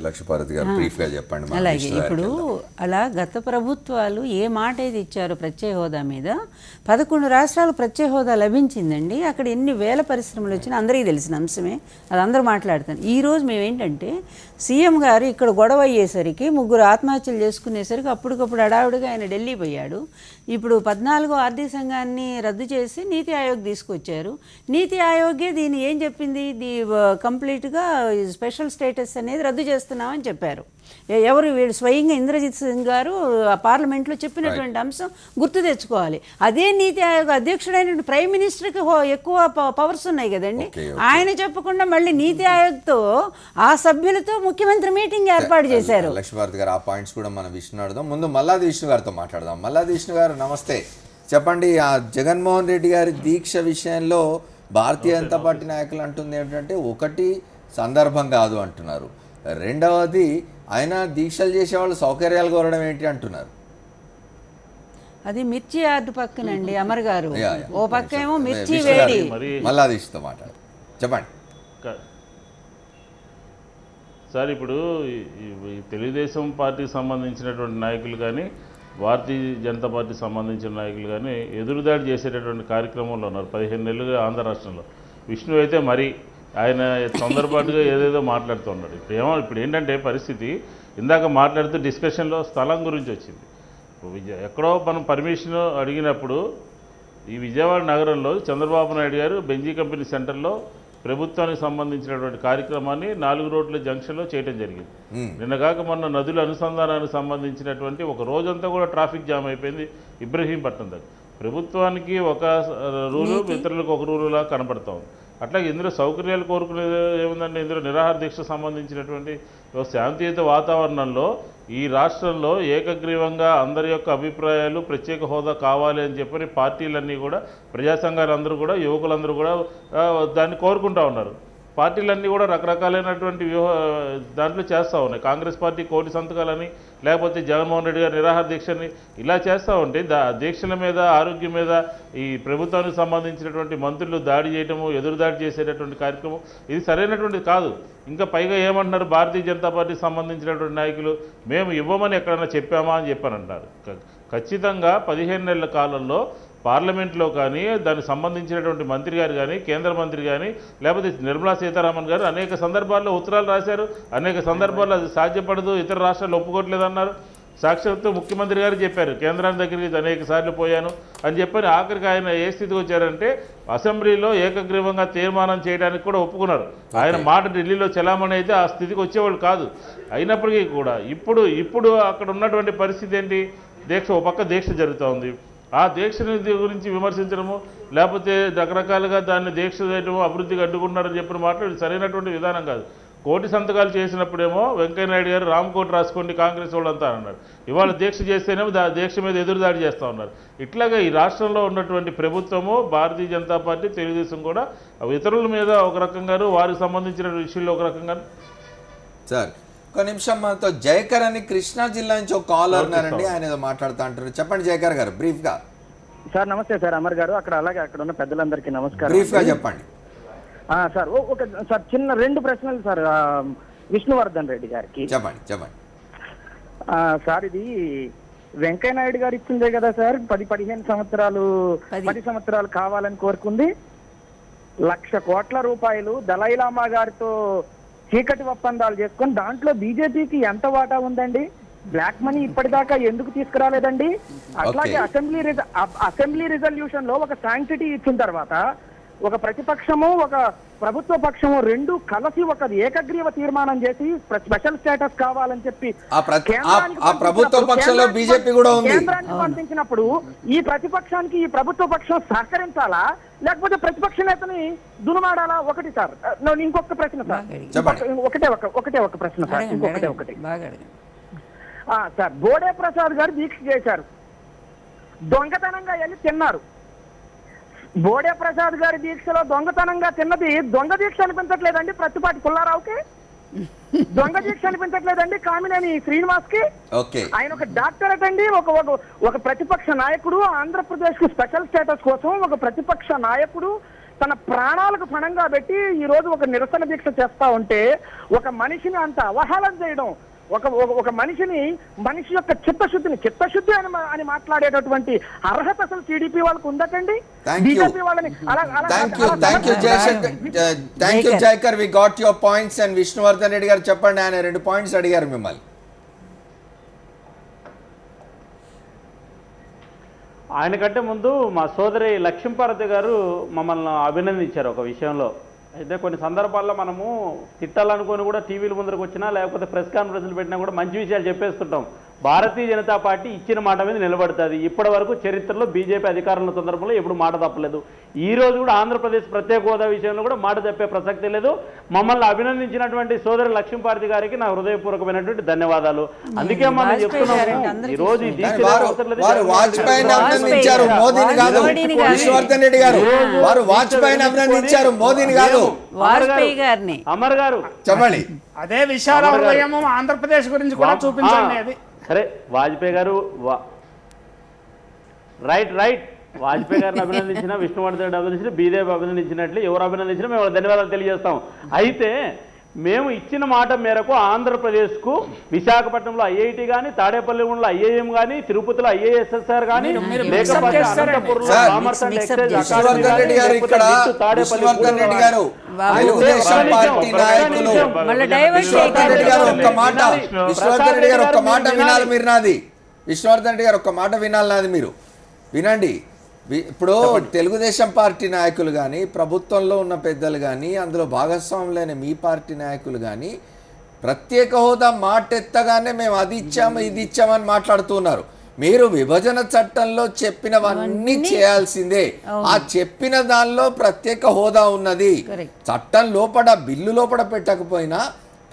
లక్ష్మీపార్వతి గారు బ్రీఫ్ గా చెప్పండి. అలాగే ఇప్పుడు అలా గత ప్రభుత్వాలు ఏ మాట అయితే ఇచ్చారో ప్రత్యేక హోదా మీద 11 రాష్ట్రాలు ప్రత్యేక హోదా లభించిందండి. అక్కడ ఎన్ని వేల పరిశ్రమలు వచ్చినా అందరికీ తెలిసిన అంశమే, అది అందరూ మాట్లాడుతారు. ఈరోజు మేము ఏంటంటే సీఎం గారు ఇక్కడ గొడవ అయ్యేసరికి 3 ఆత్మహత్యలు చేసుకునేసరికి అప్పటికప్పుడు హడావుడిగా ఆయన ఢిల్లీ పోయాడు. ఇప్పుడు 14వ ఆర్థిక సంఘాన్ని రద్దు చేసి నీతి ఆయోగ్ తీసుకొచ్చారు. నీతి ఆయోగే దీన్ని ఏం చెప్పింది, కంప్లీట్గా స్పెషల్ స్టేటస్ అనేది రద్దు చేస్తున్నామని చెప్పారు. ఎవరు వీళ్ళు స్వయంగా ఇంద్రజిత్ సింగ్ గారు పార్లమెంట్లో చెప్పినటువంటి అంశం గుర్తు తెచ్చుకోవాలి. అదే నీతి ఆయోగ్ అధ్యక్షుడైన ప్రైమ్ మినిస్టర్కి ఎక్కువ పవర్స్ ఉన్నాయి కదండి. ఆయన చెప్పకుండా మళ్ళీ నీతి ఆయోగ్తో ఆ సభ్యులతో ముఖ్యమంత్రి మీటింగ్ ఏర్పాటు చేశారు. లక్ష్మీపార్వతి గారు ఆ పాయింట్స్ కూడా మనం విష్ణు అడదాం. ముందు మల్లాది విష్ణు గారితో మాట్లాడదాం. మల్లాది విష్ణు గారు నమస్తే. చెప్పండి, ఆ జగన్మోహన్ రెడ్డి గారి దీక్ష విషయంలో భారతీయ జనతా పార్టీ నాయకులు అంటుంది ఏంటంటే, ఒకటి సందర్భం కాదు అంటున్నారు, రెండవది ఆయన దీక్షలు చేసే వాళ్ళు సౌకర్యాలు కోరడం ఏంటి అంటున్నారు. అది మిర్చి యార్డు పక్కనండి అమర్ గారు, ఓ పక్క ఏమో మిర్చి వేడి. మల్లాది విష్ణుతో మాట్లాడు, చెప్పండి సార్. ఇప్పుడు తెలుగుదేశం పార్టీకి సంబంధించినటువంటి నాయకులు కానీ భారతీయ జనతా పార్టీ సంబంధించిన నాయకులు కానీ ఎదురుదాడి చేసేటటువంటి కార్యక్రమంలో ఉన్నారు 15 నెలలుగా ఆంధ్ర రాష్ట్రంలో. విష్ణు అయితే మరి ఆయన తొందరపాటుగా ఏదేదో మాట్లాడుతున్నాడు. ఇప్పుడు ఏంటంటే పరిస్థితి, ఇందాక మాట్లాడుతూ డిస్కషన్లో స్థలం గురించి వచ్చింది. ఎక్కడో మనం పర్మిషన్ అడిగినప్పుడు ఈ విజయవాడ నగరంలో చంద్రబాబు నాయుడు గారు బెంజీ కంపెనీ సెంటర్లో ప్రభుత్వానికి సంబంధించినటువంటి కార్యక్రమాన్ని 4 రోడ్ల జంక్షన్లో చేయడం జరిగింది. నిన్నగాక మొన్న నదుల అనుసంధానానికి సంబంధించినటువంటి ఒక రోజంతా కూడా ట్రాఫిక్ జామ్ అయిపోయింది ఇబ్రహీంపట్నం దగ్గర. ప్రభుత్వానికి ఒక రూలు, ఇతరులకు ఒక రూలులా కనబడతా ఉంది. అట్లాగే ఇందులో సౌకర్యాలు కోరుకునేది ఏముందంటే, ఇందులో నిరాహార దీక్ష సంబంధించినటువంటి శాంతియుత వాతావరణంలో ఈ రాష్ట్రంలో ఏకగ్రీవంగా అందరి యొక్క అభిప్రాయాలు ప్రత్యేక హోదా కావాలి అని చెప్పని పార్టీలన్నీ కూడా, ప్రజా సంఘాలందరూ కూడా, యువకులందరూ కూడా దాన్ని కోరుకుంటూ ఉన్నారు. పార్టీలన్నీ కూడా రకరకాలైనటువంటి దాంట్లో చేస్తూ ఉన్నాయి. కాంగ్రెస్ పార్టీ కోటి సంతకాలని, లేకపోతే జగన్మోహన్ రెడ్డి గారు నిరాహార దీక్షని ఇలా చేస్తూ ఉంటే దీక్షల మీద, ఆరోగ్యం మీద ఈ ప్రభుత్వానికి సంబంధించినటువంటి మంత్రులు దాడి చేయటము, ఎదురుదాడి చేసేటటువంటి కార్యక్రమం ఇది సరైనటువంటిది కాదు. ఇంకా పైగా ఏమంటున్నారు, భారతీయ జనతా పార్టీకి సంబంధించినటువంటి నాయకులు మేము ఇవ్వమని ఎక్కడైనా చెప్పామా అని చెప్పానంటారు. ఖచ్చితంగా 15 నెలల కాలంలో పార్లమెంట్లో కానీ, దానికి సంబంధించినటువంటి మంత్రి గారు కానీ, కేంద్ర మంత్రి కానీ, లేకపోతే నిర్మలా సీతారామన్ గారు అనేక సందర్భాల్లో ఉత్తరాలు రాశారు. అనేక సందర్భాల్లో అది సాధ్యపడదు, ఇతర రాష్ట్రాలు ఒప్పుకోవట్లేదన్నారు. సాక్షాత్తు ముఖ్యమంత్రి గారు చెప్పారు, కేంద్రాన్ని దగ్గరికి అనేక సార్లు పోయాను అని చెప్పని. ఆఖరికి ఆయన ఏ స్థితికి వచ్చారంటే అసెంబ్లీలో ఏకగ్రీవంగా తీర్మానం చేయడానికి కూడా ఒప్పుకున్నారు. ఆయన మాట ఢిల్లీలో చెలామణి అయితే ఆ స్థితికి వచ్చేవాళ్ళు కాదు. అయినప్పటికీ కూడా ఇప్పుడు అక్కడ ఉన్నటువంటి పరిస్థితి ఏంటి, దీక్ష ఒక పక్క దీక్ష జరుగుతూ ఉంది. ఆ దీక్షని గురించి విమర్శించడము, లేకపోతే రకరకాలుగా దాన్ని దీక్ష చేయడము, అభివృద్ధికి అడ్డుకుంటున్నారని చెప్పిన మాటలు సరైనటువంటి విధానం కాదు. కోటి సంతకాలు చేసినప్పుడేమో వెంకయ్యనాయుడు గారు రామకోటి రాసుకోండి కాంగ్రెస్ వాళ్ళంతా అన్నారు. ఇవాళ దీక్ష చేస్తేనేమో దీక్ష మీద ఎదురుదాడి చేస్తూ ఉన్నారు. ఇట్లాగా ఈ రాష్ట్రంలో ఉన్నటువంటి ప్రభుత్వము, భారతీయ జనతా పార్టీ, తెలుగుదేశం కూడా ఇతరుల మీద ఒక రకంగాను, వారికి సంబంధించిన విషయంలో ఒక రకంగాను. సార్ ఒక నిమిషం, మనతో జయకర్ అని కృష్ణా జిల్లా నుంచి ఒక కాలర్ ఉన్నారండి, ఆయన ఏదో మాట్లాడుతూ అంటారు. చెప్పండి జయకర్ గారు, బ్రీఫ్ గా. సార్ నమస్తే సార్, అమర్ గారు, అలాగే అక్కడ ఉన్న పెద్దలందరికీ నమస్కారం. బ్రీఫ్ గా చెప్పండి సార్. సార్ చిన్న 2 ప్రశ్నలు సార్ విష్ణువర్ధన్ రెడ్డి గారికి. చెప్పండి సార్, ఇది వెంకయ్యనాయుడు గారు ఇచ్చిందే కదా సార్, 10 సంవత్సరాలు కావాలని కోరుకుంది. 1,00,000 కోట్ల రూపాయలు దలైలామా గారితో చీకటి ఒప్పందాలు చేసుకొని దాంట్లో బీజేపీకి ఎంత వాటా ఉందండి? బ్లాక్ మనీ ఇప్పటిదాకా ఎందుకు తీసుకురాలేదండి? అట్లాగే అసెంబ్లీ రిజల్యూషన్ లో ఒక శాంక్టిటీ ఇచ్చిన తర్వాత ఒక ప్రతిపక్షము, ఒక ప్రభుత్వ పక్షము 2 కలిసి ఒక ఏకగ్రీవ తీర్మానం చేసి స్పెషల్ స్టేటస్ కావాలని చెప్పి కేంద్రానికి పంపించినప్పుడు ఈ ప్రతిపక్షానికి ఈ ప్రభుత్వ పక్షం సహకరించాలా, లేకపోతే ప్రతిపక్ష నేతని దునుమాడాలా? ఒకటి సార్. ఇంకొక ప్రశ్న సార్, ఒకటే ఒక ప్రశ్న సార్, ఇంకొకటి సార్. బోడే ప్రసాద్ గారు దీక్ష చేశారు, దొంగతనంగా వెళ్ళి తిన్నారు. బోడే ప్రసాద్ గారి దీక్షలో దొంగతనంగా తిన్నది దొంగ దీక్ష అనిపించట్లేదండి ప్రతిపాటి పుల్లారావుకి? దొంగ దీక్ష అనిపించట్లేదండి కామినేని శ్రీనివాస్ కి? ఆయన ఒక డాక్టరేట్ అండి, ఒక ప్రతిపక్ష నాయకుడు. ఆంధ్రప్రదేశ్ కు స్పెషల్ స్టేటస్ కోసం ఒక ప్రతిపక్ష నాయకుడు తన ప్రాణాలకు పణంగా పెట్టి ఈ రోజు ఒక నిరసన దీక్ష చేస్తా ఉంటే ఒక మనిషిని అంత అవహేళన చేయడం, ఒక మనిషి యొక్క చిత్తశుద్ధి అని మాట్లాడేటటువంటి అర్హత అసలు టీడీపీ వాళ్ళకు ఉందటండి. బీజేపీ వాళ్ళని thank you Jaikar, we got your points. And Vishnuvardhan Reddy గారు చెప్పండి, ఆయన 2 పాయింట్స్ అడిగారు మిమ్మల్ని. ఆయన కంటే ముందు మా సోదరి లక్ష్మీపార్వతి గారు మమ్మల్ని అభినందించారు ఒక విషయంలో. అయితే కొన్ని సందర్భాల్లో మనము తిట్టాలనుకొని కూడా టీవీల ముందరకు వచ్చినా లేకపోతే ప్రెస్ కాన్ఫరెన్స్లు పెట్టినా కూడా మంచి విషయాలు చెప్పేస్తుంటాం. భారతీయ జనతా పార్టీ ఇచ్చిన మాట మీద నిలబడుతుంది. ఇప్పటి వరకు చరిత్రలో బీజేపీ అధికారంలో సందర్భంలో ఎప్పుడు మాట తప్పలేదు. ఈ రోజు కూడా ఆంధ్రప్రదేశ్ ప్రత్యేక హోదా విషయంలో కూడా మాట తప్పే ప్రసక్తి లేదు. మమ్మల్ని అభినందించినటువంటి సోదరి లక్ష్మీపార్వతి గారికి నా హృదయపూర్వకమైనటువంటి ధన్యవాదాలు. అందుకే మనం చెప్తున్నాము ఈ రోజు వాజ్పేయిని అభినందించారు, మోదీని కాదు. విష్ణువర్ధన్ రెడ్డి గారు వారు వాజ్పేయిని అభినందించారు, మోదీని కాదు. వాజ్పేయి గారిని. అమర్ గారు చెప్పండి. అదే విశాల హృదయము ఆంధ్రప్రదేశ్ గురించి కూడా చూపించండి. అది సరే, వాజ్పేయి గారు రైట్ వాజ్పేయి గారిని అభినందించిన, విష్ణువర్ధన్ రెడ్డి అభినందించిన, బీజేపీ అభినందించినట్లు ఎవరు అభినందించినా మేము ధన్యవాదాలు తెలియజేస్తాం. అయితే మేము ఇచ్చిన మాట మేరకు ఆంధ్రప్రదేశ్కు విశాఖపట్నంలో ఐఐటి కానీ, తాడేపల్లిగూడలో ఐఐఎం కానీ, తిరుపతిలో ఐఏఎస్ఎస్ఆర్ కానీ, లేకపోతే అనంతపురంలో కామర్స్ అండ్ ఎక్సైజ్ అకాడమీ కానీ, విష్ణువర్ధన్ రెడ్డి గారు తెలుగుదేశం పార్టీ నాయకులు విష్ణువర్ధన్ రెడ్డి గారు ఒక్క మాట వినాలి మీరు నాది. విష్ణువర్ధన్ రెడ్డి గారు ఒక్క మాట వినాలి నాది, మీరు వినండి. ఇప్పుడు తెలుగుదేశం పార్టీ నాయకులు కానీ, ప్రభుత్వంలో ఉన్న పెద్దలు కానీ, అందులో భాగస్వాములైన మీ పార్టీ నాయకులు కానీ ప్రత్యేక హోదా మాటెత్తగానే మేము అది ఇచ్చాము ఇది ఇచ్చామని మాట్లాడుతున్నారు. మీరు విభజన చట్టంలో చెప్పినవన్నీ చేయాల్సిందే. ఆ చెప్పిన దానిలో ప్రత్యేక హోదా ఉన్నది. చట్టం లోపల బిల్లు లోపల పెట్టకపోయినా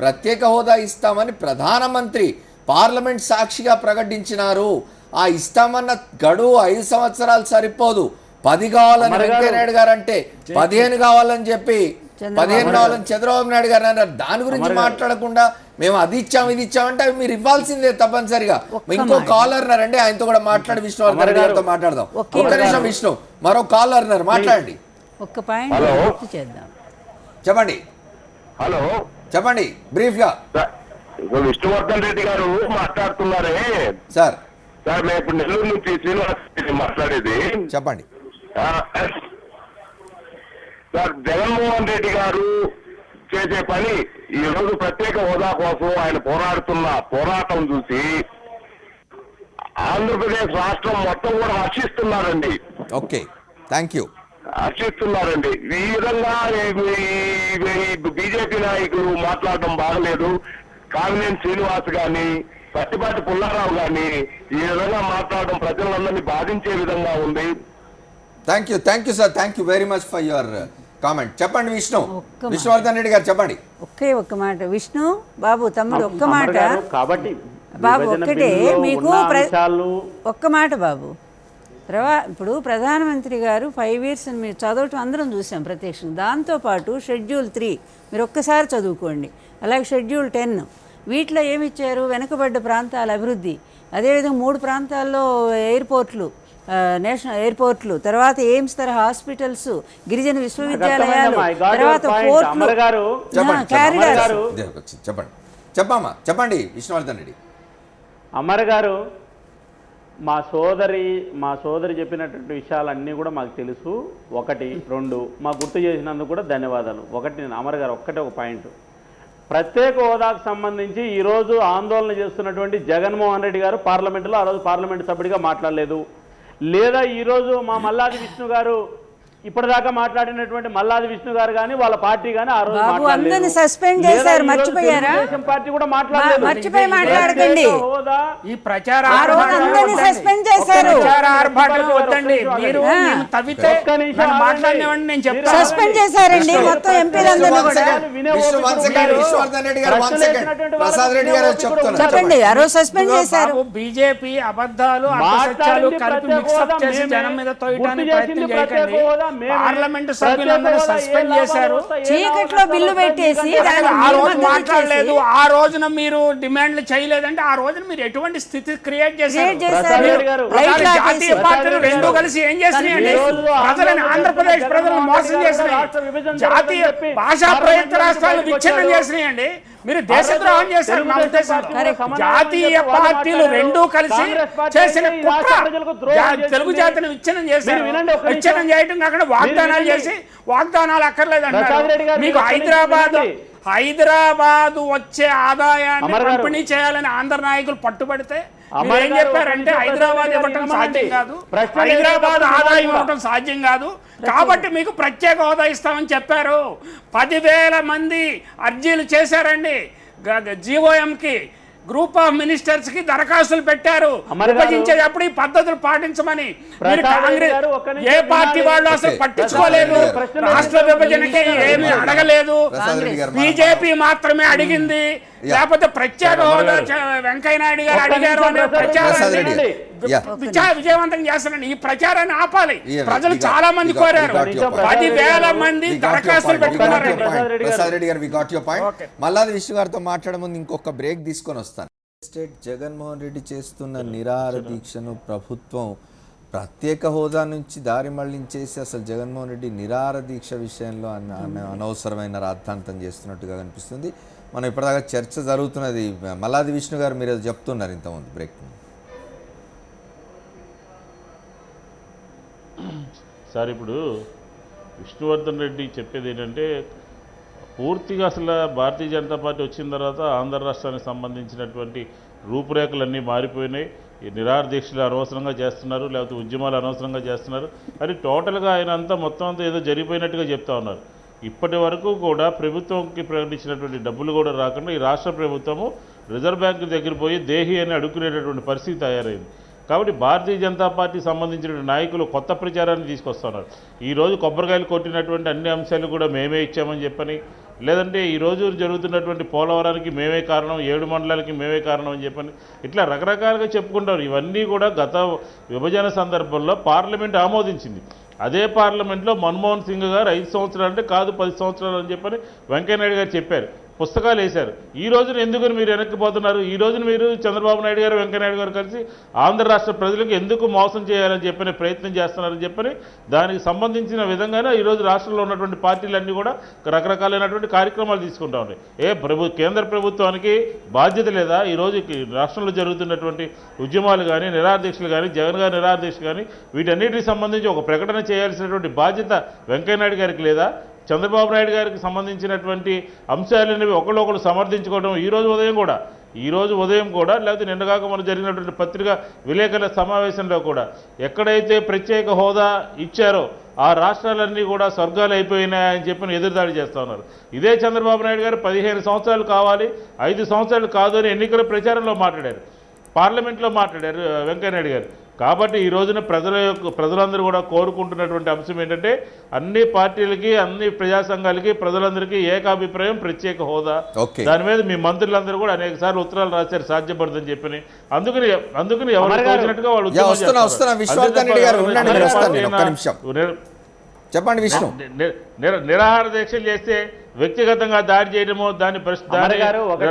ప్రత్యేక హోదా ఇస్తామని ప్రధానమంత్రి పార్లమెంట్ సాక్షిగా ప్రకటించినారు. ఆ ఇస్తామన్న గడువు 5 సంవత్సరాలు సరిపోదు, 10 కావాలని వెంకయ్యనాయుడు గారు అంటే 15 కావాలని చెప్పి 15 కావాలని చంద్రబాబు నాయుడు గారు అన్నారు. దాని గురించి మాట్లాడకుండా మేము అది ఇచ్చాము ఇది ఇచ్చామంటే అవి మీరు ఇవ్వాల్సిందే తప్పనిసరిగా. ఇంకో కాలర్ ఉన్నారండి, ఆయనతో కూడా మాట్లాడి విష్ణువర్ధన్ రెడ్డి గారితో మాట్లాడదాం. ఒక్క నిమిషం విష్ణు, మరో కాలర్ ఉన్నారు, మాట్లాడండి. ఒక్క పాయింట్ చేద్దాం. చెప్పండి. హలో చెప్పండి బ్రీఫ్ గా. విష్ణువర్ధన్ రెడ్డి గారు మాట్లాడుతున్నారే సార్. సార్ మేము ఇప్పుడు నెల్లూరు నుంచి శ్రీనివాస్ మాట్లాడేది. చెప్పండి సార్. జగన్మోహన్ రెడ్డి గారు చేసే పని ఈ రోజు ప్రత్యేక హోదా కోసం ఆయన పోరాడుతున్న పోరాటం చూసి ఆంధ్రప్రదేశ్ రాష్ట్రం మొత్తం కూడా హర్షిస్తున్నారండి. Okay, thank you. హర్షిస్తున్నారండి. ఈ విధంగా బీజేపీ నాయకులు మాట్లాడడం బాగలేదు. కామినేని శ్రీనివాస్ గాని, పట్టిపాటి పుల్లారావు గాని ఈ విధంగా మాట్లాడడం ప్రజలందరినీ బాధించే విధంగా ఉంది. Thank you sir, thank you very much for your comment. చెప్పండి విష్ణువర్ధన్ రెడ్డి గారు చెప్పండి. ఒక్క మాట విష్ణు బాబు, తమ్ముడు ఒక్క మాట కాబట్టి బాబు, ఒక్కటే మీకు ఒక్క మాట బాబు. ఇప్పుడు ప్రధానమంత్రి గారు 5 years అని మీరు చదవటం అందరం చూసాం ప్రత్యక్షం. దాంతోపాటు షెడ్యూల్ 3 మీరు ఒక్కసారి చదువుకోండి, అలాగే షెడ్యూల్ 10 వీటిలో ఏమిచ్చారు? వెనుకబడ్డ ప్రాంతాల అభివృద్ధి, అదేవిధంగా 3 ప్రాంతాల్లో ఎయిర్పోర్ట్లు, నేషనల్ ఎయిర్పోర్ట్లు, తర్వాత ఎయిమ్స్ తరహా హాస్పిటల్స్, గిరిజన విశ్వవిద్యాలయాలు, తర్వాత పోర్ట్లు. చెప్పండి విష్ణువర్ధన్ రెడ్డి. అమర్ గారు, మా సోదరి చెప్పినటువంటి విషయాలన్నీ కూడా మాకు తెలుసు. 1, 2 మాకు గుర్తు చేసినందుకు కూడా ధన్యవాదాలు. అమర్ గారు ఒక పాయింట్, ప్రత్యేక హోదాకు సంబంధించి ఈరోజు ఆందోళన చేస్తున్నటువంటి జగన్మోహన్ రెడ్డి గారు పార్లమెంటులో ఆ రోజు పార్లమెంటు సభ్యుడిగా మాట్లాడలేదు. లేదా ఈరోజు మా మల్లాది విష్ణు గారు ఇప్పటిదాకా మాట్లాడినటువంటి మల్లాది విష్ణు గారు కానీ వాళ్ళ పార్టీ కానీ ఆ రోజు అందరిని సస్పెండ్ చేశారు, మర్చిపోయారా? పార్టీ కూడా మాట్లాడలేదు. మర్చిపోయి మాట్లాడకండి. ఈ ప్రచార సస్పెండ్ చేశారు. సస్పెండ్ చేశారండి మొత్తం ఎంపీలందరినీ కూడా. చెప్పండి, ఆ రోజు సస్పెండ్ చేశారు. బీజేపీ అబద్ధాలు అసత్యాలు కలిపి మిక్సప్ చేసి జనం మీద తోయడానికి ప్రయత్నం చేయకండి. పార్లమెంటు సభ్యులందరూ సస్పెండ్ చేశారు. చీకట్లో బిల్లు పెట్టేసి ఆ రోజు మాట్లాడలేదు, ఆ రోజున మీరు డిమాండ్లు చేయలేదంటే ఆ రోజున మీరు ఎటువంటి స్థితి క్రియేట్ చేశారు? జాతీయ పార్టీలు రెండు కలిసి ఏం చేసినాయండి? ప్రజలను, ఆంధ్రప్రదేశ్ ప్రజలను మోసం చేసినాయి. జాతీయ భాషా ప్రయుక్త రాష్ట్రాలు విచ్ఛిన్నం చేసినాయండి. మీరు దేశద్రోహం చేశారు. నా ఉద్దేశం జాతీయ పార్టీలు రెండూ కలిసి చేసిన తెలుగు జాతిని విచ్ఛిన్నం చేశారు. విచ్ఛిన్నం చేయడం కాకుండా వాగ్దానాలు చేసి వాగ్దానాలు అక్కర్లేదంటారు. మీకు హైదరాబాద్ వచ్చే ఆదాయాన్ని పంపిణీ చేయాలని ఆంధ్ర నాయకులు పట్టుబడితే ఏం చెప్పారంటే హైదరాబాద్ ఇవ్వటం సాధ్యం కాదు, హైదరాబాద్ ఆదాయం ఇవ్వటం సాధ్యం కాదు, కాబట్టి మీకు ప్రత్యేక హోదా ఇస్తామని చెప్పారు. 10,000 మంది అర్జీలు చేశారండి జీఓఎంకి. గ్రూప్ ఆఫ్ మినిస్టర్స్ కి దరఖాస్తులు పెట్టారు విభజించేటప్పుడు ఈ పద్ధతులు పాటించమని. మీరు కాంగ్రెస్ ఏ పార్టీ వాళ్ళు అసలు పట్టించుకోలేదు, రాష్ట్ర విభజనకి ఏమీ అడగలేదు, బీజేపీ మాత్రమే అడిగింది. లేకపోతే ప్రత్యేక హోదా వెంకయ్య నాయుడు గారు అడిగారు అనే ప్రచారాన్ని విజయవంతం చేస్తారండి. ఈ ప్రచారాన్ని ఆపాలి. ప్రజలు చాలా మంది కోరారు. 10,000 మంది దరఖాస్తులు పెట్టుకున్నారండి. ప్రసాద్ రెడ్డి గారు, we got your point. Malladi Vishnu గారితో మాట్లాడే ముందు ఇంకొక బ్రేక్ తీసుకొని వస్తాను. స్టేట్ జగన్మోహన్ రెడ్డి చేస్తున్న నిరాహార దీక్షను ప్రభుత్వం ప్రత్యేక హోదా నుంచి దారి మళ్లించేసి అసలు జగన్మోహన్ రెడ్డి నిరాహార దీక్ష విషయంలో అనవసరమైన రాద్ధాంతం చేస్తున్నట్టుగా కనిపిస్తుంది. మనం ఇప్పటిదాకా చర్చ జరుగుతున్నది. మల్లాది విష్ణు గారు మీరు చెప్తున్నారు ఇంతకుముందు బ్రేక్. సార్ ఇప్పుడు విష్ణువర్ధన్ రెడ్డి చెప్పేది ఏంటంటే పూర్తిగా అసలు భారతీయ జనతా పార్టీ వచ్చిన తర్వాత ఆంధ్ర రాష్ట్రానికి సంబంధించినటువంటి రూపురేఖలన్నీ మారిపోయినాయి. ఈ నిరాహార దీక్షలు అనవసరంగా చేస్తున్నారు, లేకపోతే ఉద్యమాలు అనవసరంగా చేస్తున్నారు అని టోటల్గా ఆయన అంతా మొత్తం అంతా ఏదో జరిగిపోయినట్టుగా చెప్తా ఉన్నారు. ఇప్పటి వరకు కూడా ప్రభుత్వంకి ప్రకటించినటువంటి డబ్బులు కూడా రాకుండా ఈ రాష్ట్ర ప్రభుత్వము రిజర్వ్ బ్యాంక్ దగ్గర పోయి దేహి అని అడుక్కునేటటువంటి పరిస్థితి తయారైంది. కాబట్టి భారతీయ జనతా పార్టీ సంబంధించిన నాయకులు కొత్త ప్రచారాన్ని తీసుకొస్తున్నారు. ఈరోజు కొబ్బరికాయలు కొట్టినటువంటి అన్ని అంశాలు కూడా మేమే ఇచ్చామని చెప్పని, లేదంటే ఈరోజు జరుగుతున్నటువంటి పోలవరానికి మేమే కారణం, 7 మండలాలకి మేమే కారణం అని చెప్పని ఇట్లా రకరకాలుగా చెప్పుకుంటారు. ఇవన్నీ కూడా గత విభజన సందర్భంలో పార్లమెంట్ ఆమోదించింది. అదే పార్లమెంట్లో మన్మోహన్ సింగ్ గారు 5 సంవత్సరాలు అంటే కాదు 10 సంవత్సరాలు అని చెప్పని వెంకయ్యనాయుడు గారు చెప్పారు, పుస్తకాలు వేశారు. ఈ రోజున ఎందుకు మీరు వెనక్కిపోతున్నారు? ఈ రోజున మీరు చంద్రబాబు నాయుడు గారు వెంకయ్యనాయుడు గారు కలిసి ఆంధ్ర రాష్ట్ర ప్రజలకు ఎందుకు మోసం చేయాలని చెప్పని ప్రయత్నం చేస్తున్నారని చెప్పని దానికి సంబంధించిన విధంగానే ఈరోజు రాష్ట్రంలో ఉన్నటువంటి పార్టీలన్నీ కూడా రకరకాలైనటువంటి కార్యక్రమాలు తీసుకుంటా ఉన్నాయి. కేంద్ర ప్రభుత్వానికి బాధ్యత లేదా? ఈరోజు రాష్ట్రంలో జరుగుతున్నటువంటి ఉద్యమాలు కానీ, నిరాహారదీక్షలు కానీ, జగన్ గారి నిరాహారదీక్ష కానీ వీటన్నిటికి సంబంధించి ఒక ప్రకటన చేయాల్సినటువంటి బాధ్యత వెంకయ్యనాయుడు గారికి లేదా? చంద్రబాబు నాయుడు గారికి సంబంధించినటువంటి అంశాలనేవి ఒకళ్ళొకళ్ళు సమర్థించుకోవడం ఈ రోజు ఉదయం కూడా లేకపోతే నిన్నగాక మనం జరిగినటువంటి పత్రికా విలేకరుల సమావేశంలో కూడా ఎక్కడైతే ప్రత్యేక హోదా ఇచ్చారో ఆ రాష్ట్రాలన్నీ కూడా స్వర్గాలు అయిపోయినాయని చెప్పి ఎదురుదాడి చేస్తూ ఉన్నారు. ఇదే చంద్రబాబు నాయుడు గారు 15 సంవత్సరాలు కావాలి, 5 సంవత్సరాలు కాదు అని ఎన్నికల ప్రచారంలో మాట్లాడారు, పార్లమెంట్లో మాట్లాడారు వెంకయ్యనాయుడు గారు. కాబట్టి ఈ రోజున ప్రజలందరూ కూడా కోరుకుంటున్నటువంటి అంశం ఏంటంటే అన్ని పార్టీలకి, అన్ని ప్రజా సంఘాలకి, ప్రజలందరికీ ఏకాభిప్రాయం ప్రత్యేక హోదా. దాని మీద మీ మంత్రులందరూ కూడా అనేక సార్లు ఉత్తరాలు రాశారు సాధ్యపడుతుందని చెప్పని. అందుకని ఎవరు తోచినట్టుగా వాళ్ళు చెప్పండి విష్ణు. నిరాహార దీక్షలు చేస్తే వ్యక్తిగతంగా దాడి చేయడము, దాని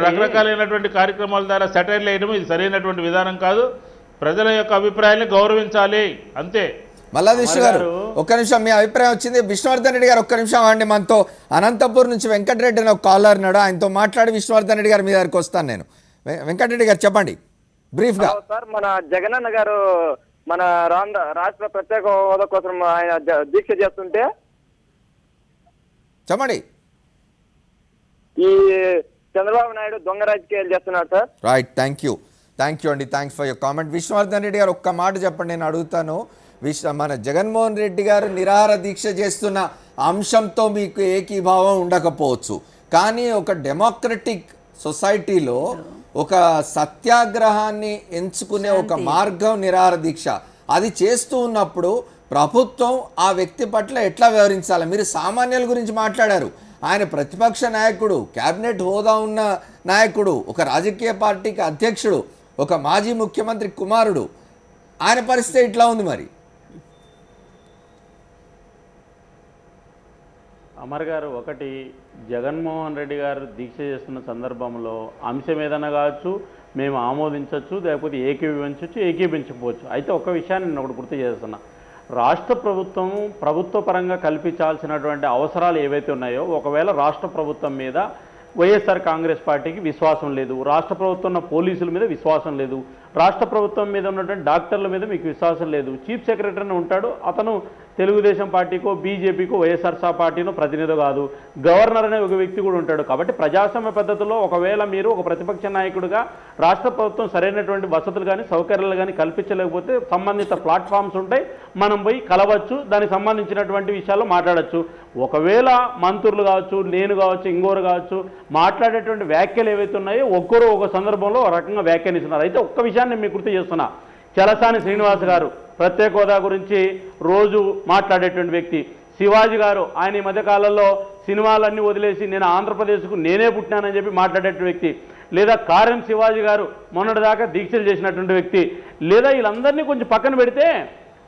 రకరకాలైనటువంటి కార్యక్రమాల ద్వారా సెటైర్లు వేయడము ఇది సరైనటువంటి విధానం కాదు. ప్రజల యొక్క అభిప్రాయాన్ని గౌరవించాలి అంతే. మల్లాది విష్ణు గారు ఒక్క నిమిషం, మీ అభిప్రాయం వచ్చింది. విష్ణువర్ధన్ రెడ్డి గారు ఒక్క నిమిషం అండి. మనతో అనంతపూర్ నుంచి వెంకటరెడ్డి అని ఒక కాలర్ ఉన్నాడు, ఆయనతో మాట్లాడి విష్ణువర్ధన్ రెడ్డి గారు మీ దగ్గరికి వస్తాను నేను. వెంకటరెడ్డి గారు చెప్పండి బ్రీఫ్ గా. సార్, మన జగనన్న గారు మన రాష్ట్ర ప్రత్యేక హోదా కోసం ఆయన దీక్ష చేస్తుంటే చెప్పండి, ఈ చంద్రబాబు నాయుడు దొంగ రాజకీయాలు చేస్తున్నాడు సార్. రైట్, థ్యాంక్ యూ అండి, thanks for your comment. Vishnuvardhan Reddy గారు ఒక్క మాట చెప్పండి, నేను అడుగుతాను. మన జగన్మోహన్ రెడ్డి గారు నిరాహార దీక్ష చేస్తున్న అంశంతో మీకు ఏకీభావం ఉండకపోవచ్చు, కానీ ఒక డెమోక్రటిక్ సొసైటీలో ఒక సత్యాగ్రహాన్ని ఎంచుకునే ఒక మార్గం నిరాహార దీక్ష. అది చేస్తూ ఉన్నప్పుడు ప్రభుత్వం ఆ వ్యక్తి పట్ల ఎట్లా వ్యవహరించాలి? మీరు సామాన్యుల గురించి మాట్లాడారు, ఆయన ప్రతిపక్ష నాయకుడు, క్యాబినెట్ హోదా ఉన్న నాయకుడు, ఒక రాజకీయ పార్టీకి అధ్యక్షుడు, ఒక మాజీ ముఖ్యమంత్రి కుమారుడు, ఆయన పరిస్థితి ఇట్లా ఉంది. మరి అమర్ గారు, ఒకటి జగన్మోహన్ రెడ్డి గారు దీక్ష చేస్తున్న సందర్భంలో అంశం ఏదైనా కావచ్చు, మేము ఆమోదించవచ్చు, లేకపోతే ఏకీభవించవచ్చు, ఏకీభవించకపోవచ్చు. అయితే ఒక విషయాన్ని నేను ఒకటి గుర్తు చేస్తున్నా. రాష్ట్ర ప్రభుత్వం ప్రభుత్వ పరంగా కల్పించాల్సినటువంటి అవసరాలు ఏవైతే ఉన్నాయో, ఒకవేళ రాష్ట్ర ప్రభుత్వం మీద వైఎస్ఆర్ కాంగ్రెస్ పార్టీకి విశ్వాసం లేదు, రాష్ట్ర ప్రభుత్వం ఉన్న పోలీసుల మీద విశ్వాసం లేదు, రాష్ట్ర ప్రభుత్వం మీద ఉన్నటువంటి డాక్టర్ల మీద మీకు విశ్వాసం లేదు, చీఫ్ సెక్రటరీని ఉంటాడు, అతను తెలుగుదేశం పార్టీకో బీజేపీకో వైఎస్ఆర్ పార్టీనో ప్రతినిధి కాదు, గవర్నర్ అనే ఒక వ్యక్తి కూడా ఉంటాడు. కాబట్టి ప్రజాస్వామ్య పద్ధతిలో ఒకవేళ మీరు ఒక ప్రతిపక్ష నాయకుడిగా రాష్ట్ర ప్రభుత్వం సరైనటువంటి వసతులు కానీ సౌకర్యాలు కానీ కల్పించలేకపోతే సంబంధిత ప్లాట్ఫామ్స్ ఉంటాయి, మనం పోయి కలవచ్చు, దానికి సంబంధించినటువంటి విషయాల్లో మాట్లాడచ్చు. ఒకవేళ మంత్రులు కావచ్చు, నేను కావచ్చు, ఇంకోరు కావచ్చు, మాట్లాడేటువంటి వ్యాఖ్యలు ఏవైతే ఉన్నాయో ఒక్కరు ఒక సందర్భంలో ఒక రకంగా వ్యాఖ్యానిస్తున్నారు. అయితే ఒక్క విషయాన్ని మీకు గుర్తు చేస్తున్నా. చలసాని శ్రీనివాస్ గారు ప్రత్యేక హోదా గురించి రోజు మాట్లాడేటువంటి వ్యక్తి. శివాజీ గారు ఆయన ఈ మధ్యకాలంలో సినిమాలన్నీ వదిలేసి నేను ఆంధ్రప్రదేశ్కు నేనే పుట్టినానని చెప్పి మాట్లాడేటువంటి వ్యక్తి. లేదా కారెం శివాజీ గారు మొన్నటిదాకా దీక్షలు చేసినటువంటి వ్యక్తి. లేదా వీళ్ళందరినీ కొంచెం పక్కన పెడితే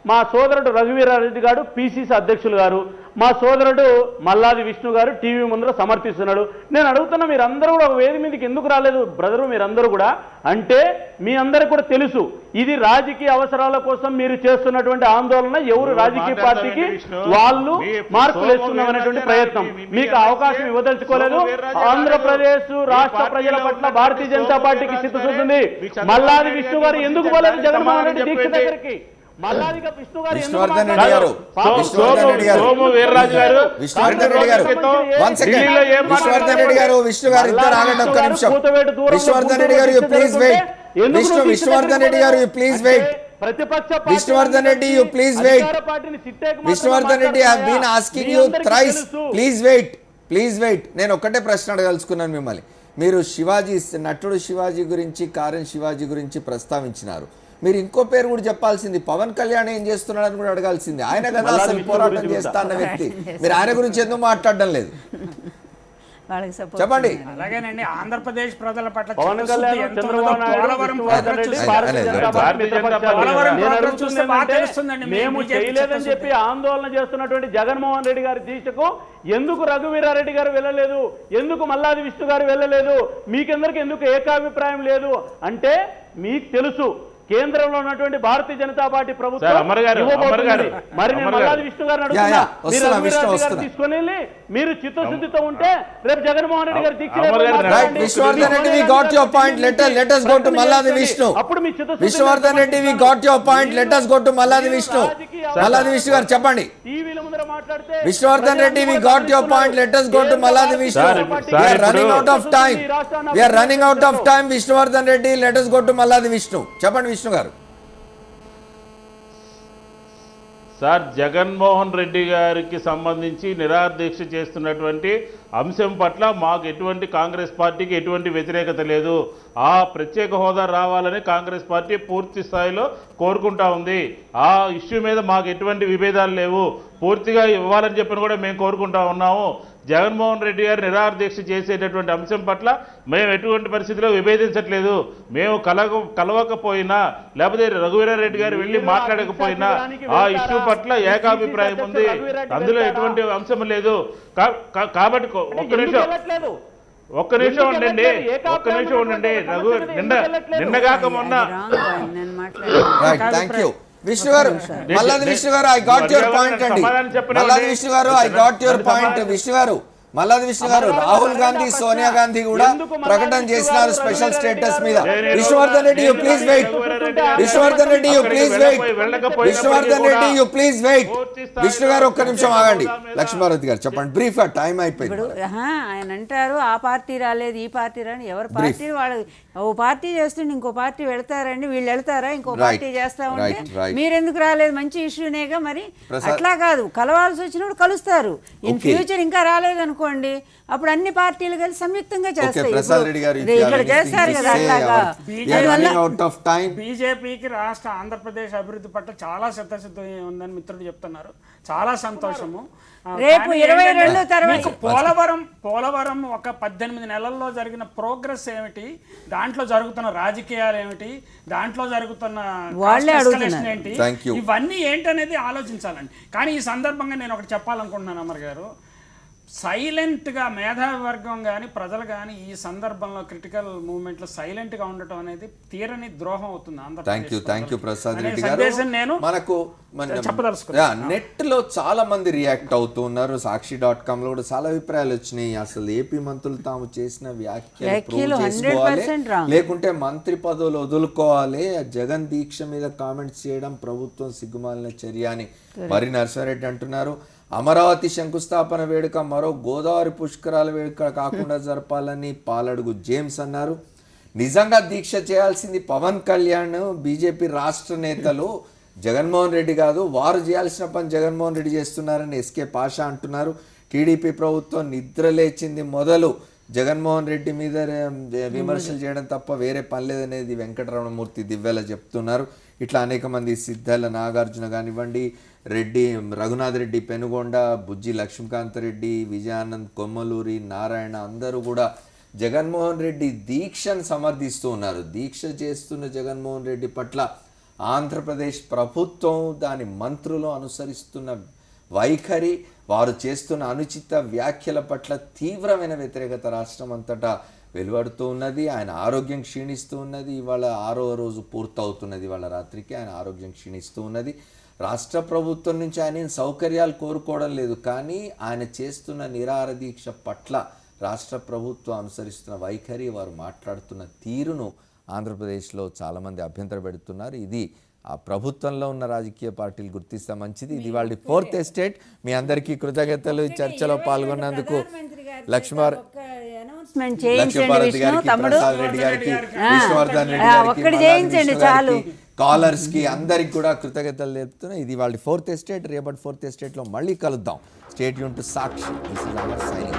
మా సోదరుడు రఘువీరారెడ్డి గారు పిసిసి అధ్యక్షులు గారు, మా సోదరుడు మల్లాది విష్ణు గారు టీవీ ముందర సమర్థిస్తున్నాడు. నేను అడుగుతున్నా, మీరందరూ కూడా ఒక వేది మీదకి ఎందుకు రాలేదు బ్రదరు? మీరందరూ కూడా అంటే మీ అందరికీ కూడా తెలుసు ఇది రాజకీయ అవసరాల కోసం మీరు చేస్తున్నటువంటి ఆందోళన. ఎవరు రాజకీయ పార్టీకి వాళ్ళు మార్పులు వేస్తున్నామనేటువంటి ప్రయత్నం. మీకు అవకాశం ఇవ్వదలుచుకోలేదు. ఆంధ్రప్రదేశ్ రాష్ట్ర ప్రజల పట్ల భారతీయ జనతా పార్టీకి చిత్తశుద్ధి ఉంది. మల్లాది విష్ణు గారు ఎందుకు పోలేదు జగన్మోహన్ రెడ్డి దీక్ష దగ్గరికి? విష్ణువర్ధన్ రెడ్డి గారు విష్ణు గారు ఇద్దరు ఆగండి ఒక్క నిమిషం. విష్ణువర్ధన్ రెడ్డి గారు ప్లీజ్ వెయిట్. విష్ణువర్ధన్ రెడ్డి గారు please wait. Vishnuvardhan Reddy you please wait. Vishnuvardhan Reddy have been asking you thrice. Please wait, please wait. నేను ఒక్కటే ప్రశ్న అడగలుచుకున్నాను మిమ్మల్ని. మీరు శివాజీ, నటుడు శివాజీ గురించి, కారెం శివాజీ గురించి ప్రస్తావించినారు. మీరు ఇంకో పేరు కూడా చెప్పాల్సింది, పవన్ కళ్యాణ్ ఏం చేస్తున్నాడని కూడా అడగాల్సింది. ఆయన కదా అసలు పోరాటం చేస్తా అన్న వ్యక్తి. మీరు ఆయన గురించి ఎందుకు మాట్లాడడం లేదు? చెప్పండి. అలాగేనండి, ఆంధ్రప్రదేశ్ ప్రజల పట్ల పవన్ కళ్యాణ్, చంద్రబాబు మేము చేయలేదని చెప్పి ఆందోళన చేస్తున్నటువంటి జగన్మోహన్ రెడ్డి గారి దీక్షకు ఎందుకు రఘువీరారెడ్డి గారు వెళ్ళలేదు? ఎందుకు మల్లాది విష్ణు గారు వెళ్ళలేదు? మీకెందరికి ఎందుకు ఏకాభిప్రాయం లేదు అంటే మీకు తెలుసు కేంద్రంలో ఉన్నటువంటి భారతీయ జనతా పార్టీ ప్రభుత్వం మరి నేను మల్లాది విష్ణు గారిని అడుగుతున్నా, మీరు రఘువీరారెడ్డి గారు తీసుకొని వెళ్ళి మీరు చిత్తశుద్ధితో ఉంటే రేపు జగన్మోహన్ రెడ్డి గారి దీక్ష Vishnuvardhan Reddy we got your point. Let us go to Malladi Vishnu. అప్పుడు మీ Vishnuvardhan Reddy we got your point. Let us go to Malladi Vishnu. Malladi Vishnu గారు చెప్పండి. టీవీల ముందర మాట్లాడితే Vishnuvardhan Reddy we got your point. Let us go to Malladi Vishnu. We are running out of time. We are running out of time. Vishnuvardhan Reddy, let us go to Malladi Vishnu. చెప్పండి విష్ణు గారు. Sir, Jaganmohan Reddy గారికి సంబంధించి నిరాదీక్ష చేస్తున్నటువంటి అంశం పట్ల మాకు ఎటువంటి, కాంగ్రెస్ పార్టీకి ఎటువంటి వ్యతిరేకత లేదు. ఆ ప్రత్యేక హోదా రావాలని కాంగ్రెస్ పార్టీ పూర్తి స్థాయిలో కోరుకుంటా ఉంది. ఆ ఇష్యూ మీద మాకు ఎటువంటి విభేదాలు లేవు. పూర్తిగా ఇవ్వాలని చెప్పని కూడా మేము కోరుకుంటా ఉన్నాము. జగన్మోహన్ రెడ్డి గారు నిరాదీక్ష చేసేటటువంటి అంశం పట్ల మేము ఎటువంటి పరిస్థితిలో విభేదించట్లేదు. మేము కలవకపోయినా లేకపోతే రఘువీరారెడ్డి గారు వెళ్ళి మాట్లాడకపోయినా ఆ ఇష్యూ పట్ల ఏకాభిప్రాయం ఉంది. అందులో ఎటువంటి అంశం లేదు. కాబట్టి ఒక్క నిమిషం ఉండండి. నిన్నగాక మొన్న విష్ణు గారు, మల్లాది విష్ణు గారు, ఐ గాట్ యువర్ పాయింట్ అండి. మల్లాది విష్ణు గారు, I got your point. Vishnu గారు, మల్లాది విష్ణు గారు, రాహుల్ గాంధీ, సోనియా గాంధీ కూడా ప్రకటన చేసినారు స్పెషల్ స్టేటస్ మీద. Vishnuvardhan Reddy you please wait. Vishnuvardhan Reddy you please wait. Vishnuvardhan Reddy you please wait. Vishnu గారు ఒక్క నిమిషం ఆగండి. లక్ష్మీపార్వతి గారు చెప్పండి బ్రీఫ్ గా, టైం అయిపోయింది. ఆయన అంటారు ఆ పార్టీ రాలేదు, ఈ పార్టీ రాని. ఎవరు పార్టీ వాళ్ళు ఓ పార్టీ చేస్తుండే ఇంకో పార్టీ వెళ్తారండి, వీళ్ళు వెళ్తారా ఇంకో పార్టీ చేస్తా ఉంటే మీరెందుకు రాలేదు? మంచి ఇష్యూనేగా. మరి అట్లా కాదు, కలవాల్సి వచ్చినప్పుడు కలుస్తారు. ఇన్ ఫ్యూచర్ ఇంకా రాలేదు అనుకోండి, అప్పుడు అన్ని పార్టీలు కలిసి సంయుక్తంగా చేస్తాయి. ఇక్కడ చేస్తారు కదా అట్లాగా. బీజేపీకి రాష్ట్ర ఆంధ్రప్రదేశ్ అభివృద్ధి పట్ల చాలా చిత్తశుద్ధి ఉందని మిత్రుడు చెప్తున్నారు. చాలా సంతోషము. రేపు 22 తర్వాత పోలవరం ఒక 18 నెలల్లో జరిగిన ప్రోగ్రెస్ ఏమిటి, దాంట్లో జరుగుతున్న రాజకీయాలు ఏమిటి, దాంట్లో జరుగుతున్న ఏంటి, ఇవన్నీ ఏంటనేది ఆలోచించాలండి. కానీ ఈ సందర్భంగా నేను ఒకటి చెప్పాలనుకుంటున్నాను అమర్ గారు. సైలెంట్గా మేధావి వర్గం కానీ ప్రజలు కానీ ఈ సందర్భంలో క్రిటికల్ మూమెంట్లో సైలెంట్గా ఉండటం అనేది తీరని ద్రోహం అవుతుంది థ్యాంక్ యూ ప్రసాద్ రెడ్డి సందేశం గారు. నేను మనకు చెప్పదలుచుకున్నాను. నెట్ లో చాలా మంది రియాక్ట్ అవుతున్నారు. సాక్షి.com లో కూడా చాలా అభిప్రాయాలు వచ్చినాయి. అసలు ఏపీ మంత్రులు తాము చేసిన వ్యాఖ్యలు 100% wrong. లేకుంటే మంత్రి పదవులు వదులుకోవాలి, జగన్ దీక్ష మీద కామెంట్స్ చేయడం ప్రభుత్వం సిగ్గుమాలిన చర్య అని మరి నర్సారెడ్డి అంటున్నారు. అమరావతి శంకుస్థాపన వేడుక మరో గోదావరి పుష్కరాల వేడుక కాకుండా జరపాలని పాలడుగు జేమ్స్ అన్నారు. నిజంగా దీక్ష చేయాల్సింది పవన్ కళ్యాణ్, బీజేపీ రాష్ట్ర నేతలు, జగన్మోహన్ రెడ్డి కాదు. వారు చేయాల్సిన పని జగన్మోహన్ రెడ్డి చేస్తున్నారని ఎస్కే పాషా అంటున్నారు. టీడీపీ ప్రభుత్వం నిద్ర లేచింది మొదలు జగన్మోహన్ రెడ్డి మీద విమర్శలు చేయడం తప్ప వేరే పని లేదనేది వెంకటరమణమూర్తి దివ్యల చెప్తున్నారు. ఇట్లా అనేక మంది, సిద్ధాల నాగార్జున కానివ్వండి, రెడ్డి రఘునాథ్ రెడ్డి పెనుగొండ, బుజ్జి లక్ష్మీకాంత్ రెడ్డి, విజయానంద్ కొమ్మలూరి, నారాయణ అందరూ కూడా జగన్మోహన్ రెడ్డి దీక్షను సమర్థిస్తూ ఉన్నారు. దీక్ష చేస్తున్న జగన్మోహన్ రెడ్డి పట్ల ఆంధ్రప్రదేశ్ ప్రభుత్వం, దాని మంత్రులు అనుసరిస్తున్న వైఖరి, వారు చేస్తున్న అనుచిత వ్యాఖ్యల పట్ల తీవ్రమైన వ్యతిరేకత రాష్ట్రం అంతటా వెలువడుతూ ఉన్నది. ఆయన ఆరోగ్యం క్షీణిస్తూ ఉన్నది. ఇవాళ 6వ రోజు పూర్తవుతున్నది. ఇవాళ రాత్రికి ఆయన ఆరోగ్యం క్షీణిస్తూ ఉన్నది. రాష్ట్ర ప్రభుత్వం నుంచి ఆయన సౌకర్యాలు కోరుకోవడం లేదు, కానీ ఆయన చేస్తున్న నిరాహార దీక్ష పట్ల రాష్ట్ర ప్రభుత్వం అనుసరిస్తున్న వైఖరి, వారు మాట్లాడుతున్న తీరును ఆంధ్రప్రదేశ్లో చాలామంది అభ్యంతర పెడుతున్నారు. ఇది ఆ ప్రభుత్వంలో ఉన్న రాజకీయ పార్టీలు గుర్తిస్తే మంచిది. ఇది వాళ్ళ 4th ఎస్టేట్. మీ అందరికీ కృతజ్ఞతలు. ఈ చర్చలో పాల్గొన్నందుకు లక్ష్మీపార్వతి గారికి, ప్రసాద్ రెడ్డి గారికి, విష్ణువర్ధన్ రెడ్డి గారికి, కాలర్స్ కి అందరికి కూడా కృతజ్ఞతలు తెలుపుతున్నాయి. ఇది వాళ్ళ 4th ఎస్టేట్. రేపటి 4th ఎస్టేట్లో మళ్ళీ కలుద్దాం. State Yoon to Sakshi. This is our signing.